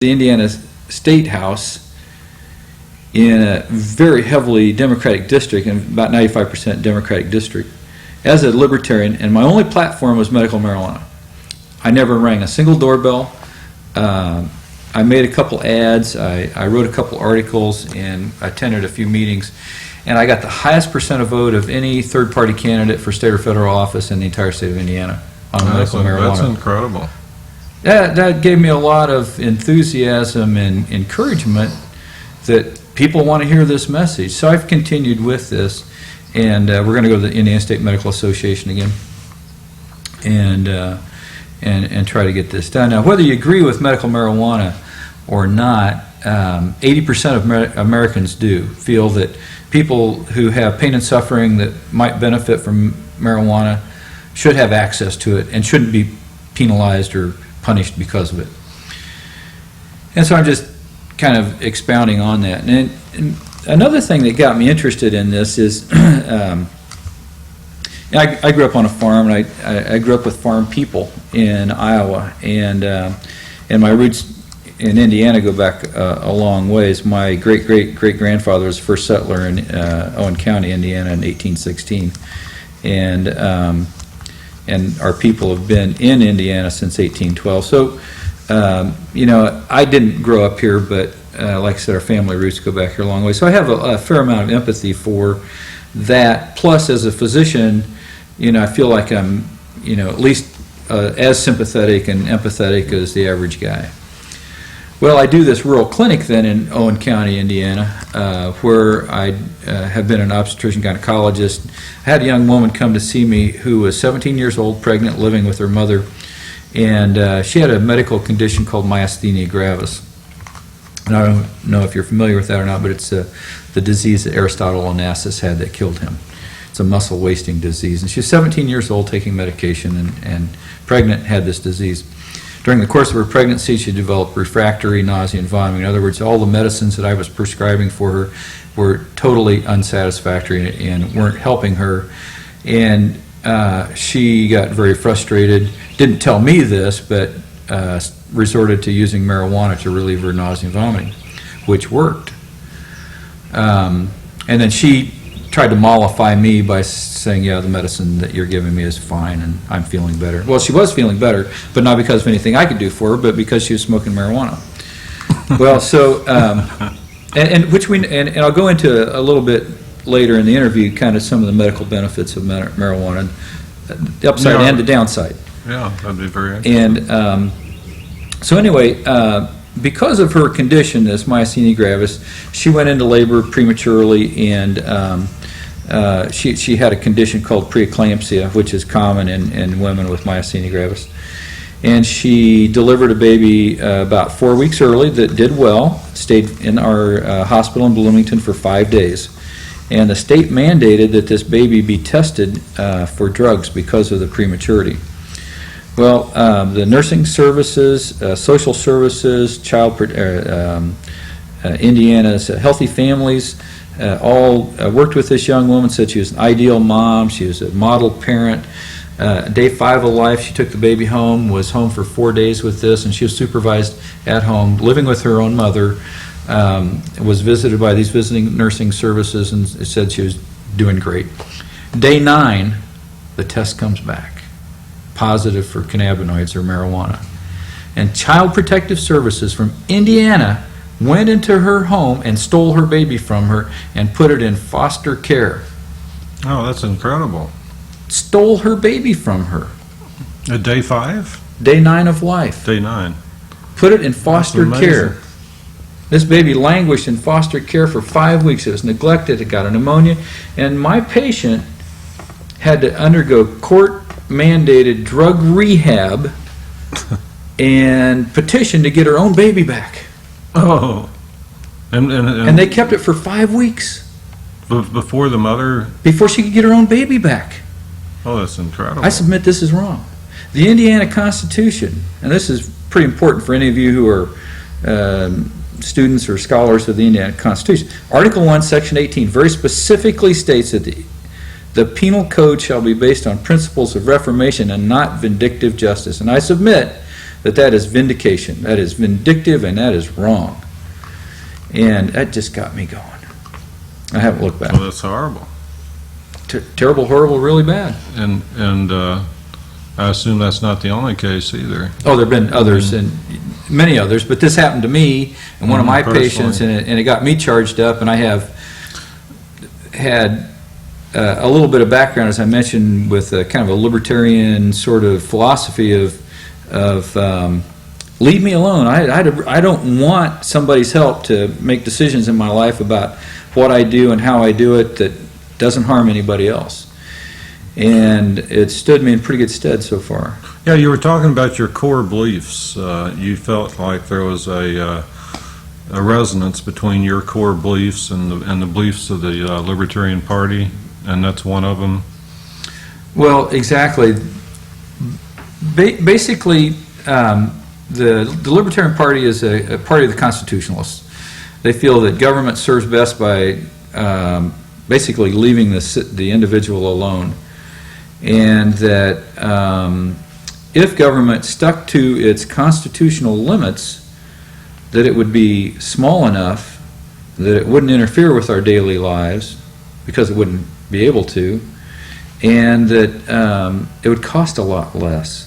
the Indiana State House in a very heavily Democratic district, and about 95% Democratic district, as a libertarian, and my only platform was medical marijuana. I never rang a single doorbell. I made a couple ads, I wrote a couple articles, and attended a few meetings, and I got the highest percent of vote of any third-party candidate for state or federal office in the entire state of Indiana on medical marijuana. That's incredible. That gave me a lot of enthusiasm and encouragement that people want to hear this message. So I've continued with this, and we're going to go to the Indiana State Medical Association again and try to get this done. Now, whether you agree with medical marijuana or not, 80% of Americans do feel that people who have pain and suffering that might benefit from marijuana should have access to it and shouldn't be penalized or punished because of it. And so I'm just kind of expounding on that. And another thing that got me interested in this is I grew up on a farm, and I grew up with farm people in Iowa, and my roots in Indiana go back a long ways. My great-great-great-grandfather was the first settler in Owen County, Indiana in 1816, and our people have been in Indiana since 1812. So, you know, I didn't grow up here, but like I said, our family roots go back here a long way. So I have a fair amount of empathy for that. Plus, as a physician, you know, I feel like I'm, you know, at least as sympathetic and empathetic as the average guy. Well, I do this rural clinic then in Owen County, Indiana, where I have been an obstetrician gynecologist. I had a young woman come to see me who was 17 years old, pregnant, living with her mother, and she had a medical condition called myasthenia gravis. And I don't know if you're familiar with that or not, but it's the disease that Aristotle Onassis had that killed him. It's a muscle wasting disease. And she was 17 years old, taking medication, and pregnant, had this disease. During the course of her pregnancy, she developed refractory nausea and vomiting. In other words, all the medicines that I was prescribing for her were totally unsatisfactory and weren't helping her. And she got very frustrated, didn't tell me this, but resorted to using marijuana to relieve her nausea and vomiting, which worked. And then she tried to mollify me by saying, yeah, the medicine that you're giving me is fine and I'm feeling better. Well, she was feeling better, but not because of anything I could do for her, but because she was smoking marijuana. Well, so, and I'll go into a little bit later in the interview kind of some of the medical benefits of marijuana, the upside and the downside. Yeah, that'd be very interesting. And so anyway, because of her condition, this myasthenia gravis, she went into labor prematurely, and she had a condition called preeclampsia, which is common in women with myasthenia gravis. And she delivered a baby about 4 weeks early that did well, stayed in our hospital in Bloomington for 5 days. And the state mandated that this baby be tested for drugs because of the prematurity. Well, the nursing services, social services, Indiana's Healthy Families, all worked with this young woman, said she was an ideal mom, she was a model parent. Day 5 of life, she took the baby home, was home for 4 days with this, and she was supervised at home, living with her own mother, was visited by these visiting nursing services, and said she was doing great. Day 9, the test comes back, positive for cannabinoids or marijuana. And Child Protective Services from Indiana went into her home and stole her baby from her and put it in foster care. Oh, that's incredible. Stole her baby from her. At day 5? Day 9 of life. Day 9. Put it in foster care. This baby languished in foster care for 5 weeks. It was neglected, it got a pneumonia, and my patient had to undergo court-mandated drug rehab and petition to get her own baby back. Oh. And they kept it for 5 weeks. Before the mother? Before she could get her own baby back. Oh, that's incredible. I submit this is wrong. The Indiana Constitution, and this is pretty important for any of you who are students or scholars of the Indiana Constitution. Article 1, Section 18 very specifically states that the penal code shall be based on principles of reformation and not vindictive justice. And I submit that is vindication. That is vindictive, and that is wrong. And that just got me going. I haven't looked back. Well, that's horrible. Terrible, horrible, really bad. And I assume that's not the only case either. Oh, there have been others, and many others, but this happened to me and one of my Personally. patients, and it got me charged up, and I have had a little bit of background, as I mentioned, with a kind of a libertarian sort of philosophy of leave me alone. I don't want somebody's help to make decisions in my life about what I do and how I do it that doesn't harm anybody else. And it stood me in pretty good stead so far. Yeah, you were talking about your core beliefs. You felt like there was a resonance between your core beliefs and the beliefs of the Libertarian Party, and that's one of them. Well, exactly. Basically, the Libertarian Party is a party of the constitutionalists. They feel that government serves best by basically leaving the individual alone, and that if government stuck to its constitutional limits, that it would be small enough that it wouldn't interfere with our daily lives, because it wouldn't be able to, and that it would cost a lot less.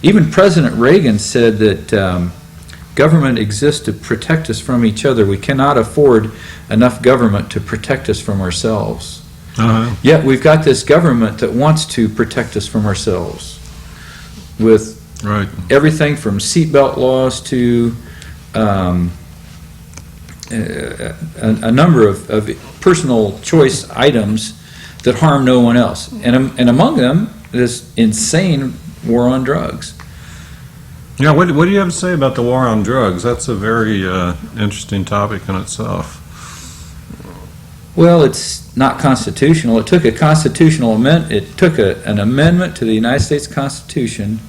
Even President Reagan said that government exists to protect us from each other. We cannot afford enough government to protect us from ourselves. Yet we've got this government that wants to protect us from ourselves with everything from seatbelt laws to a number of personal choice items that harm no one else. And among them, this insane war on drugs. Yeah, what do you have to say about the war on drugs? That's a very interesting topic in itself. Well, it's not constitutional. It took a constitutional amendment. It took an amendment to the United States Constitution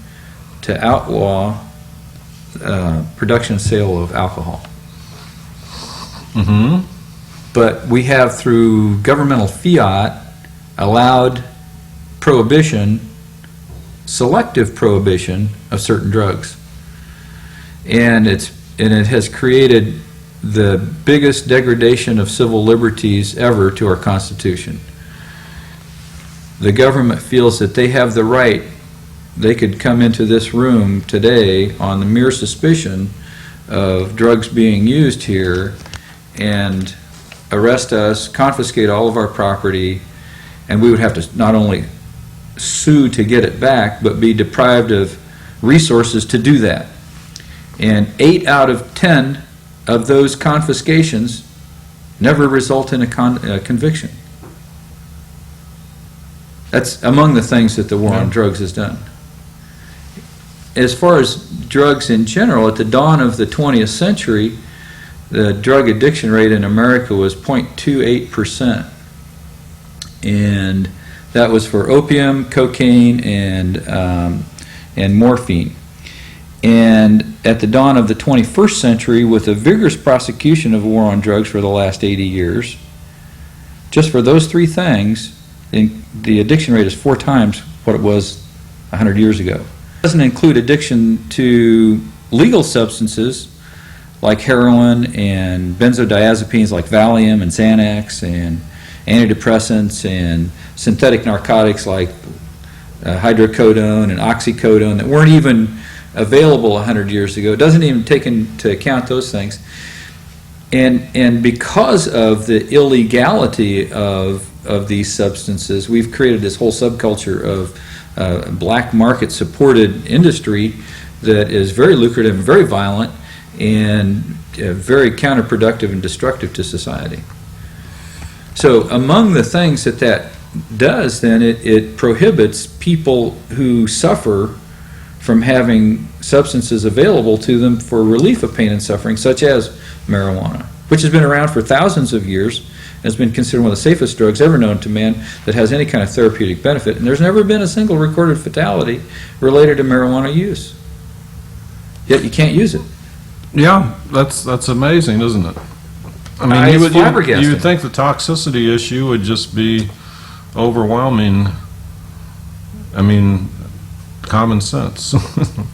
to outlaw production and sale of alcohol. Mm-hmm. But we have, through governmental fiat, allowed prohibition, selective prohibition of certain drugs. And it has created the biggest degradation of civil liberties ever to our Constitution. The government feels that they have the right. They could come into this room today on the mere suspicion of drugs being used here and arrest us, confiscate all of our property, and we would have to not only sue to get it back, but be deprived of resources to do that. And 8 out of 10 of those confiscations never result in a conviction. That's among the things that the war on drugs has done. As far as drugs in general, at the dawn of the 20th century, the drug addiction rate in America was 0.28%. And that was for opium, cocaine, and morphine. And at the dawn of the 21st century, with a vigorous prosecution of war on drugs for the last 80 years, just for those three things, the addiction rate is 4 times what it was 100 years ago. It doesn't include addiction to legal substances like heroin and benzodiazepines like Valium and Xanax and antidepressants and synthetic narcotics like hydrocodone and oxycodone that weren't even available 100 years ago. It doesn't even take into account those things. And because of the illegality of these substances, we've created this whole subculture of black market supported industry that is very lucrative and very violent and very counterproductive and destructive to society. So among the things that does, then, it prohibits people who suffer from having substances available to them for relief of pain and suffering, such as marijuana, which has been around for thousands of years and has been considered one of the safest drugs ever known to man that has any kind of therapeutic benefit. And there's never been a single recorded fatality related to marijuana use. Yet you can't use it. Yeah, that's amazing, isn't it? I mean, It's you would flabbergasting. think the toxicity issue would just be overwhelming. I mean, common sense.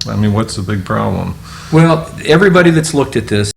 I mean, what's the big problem? Well, everybody that's looked at this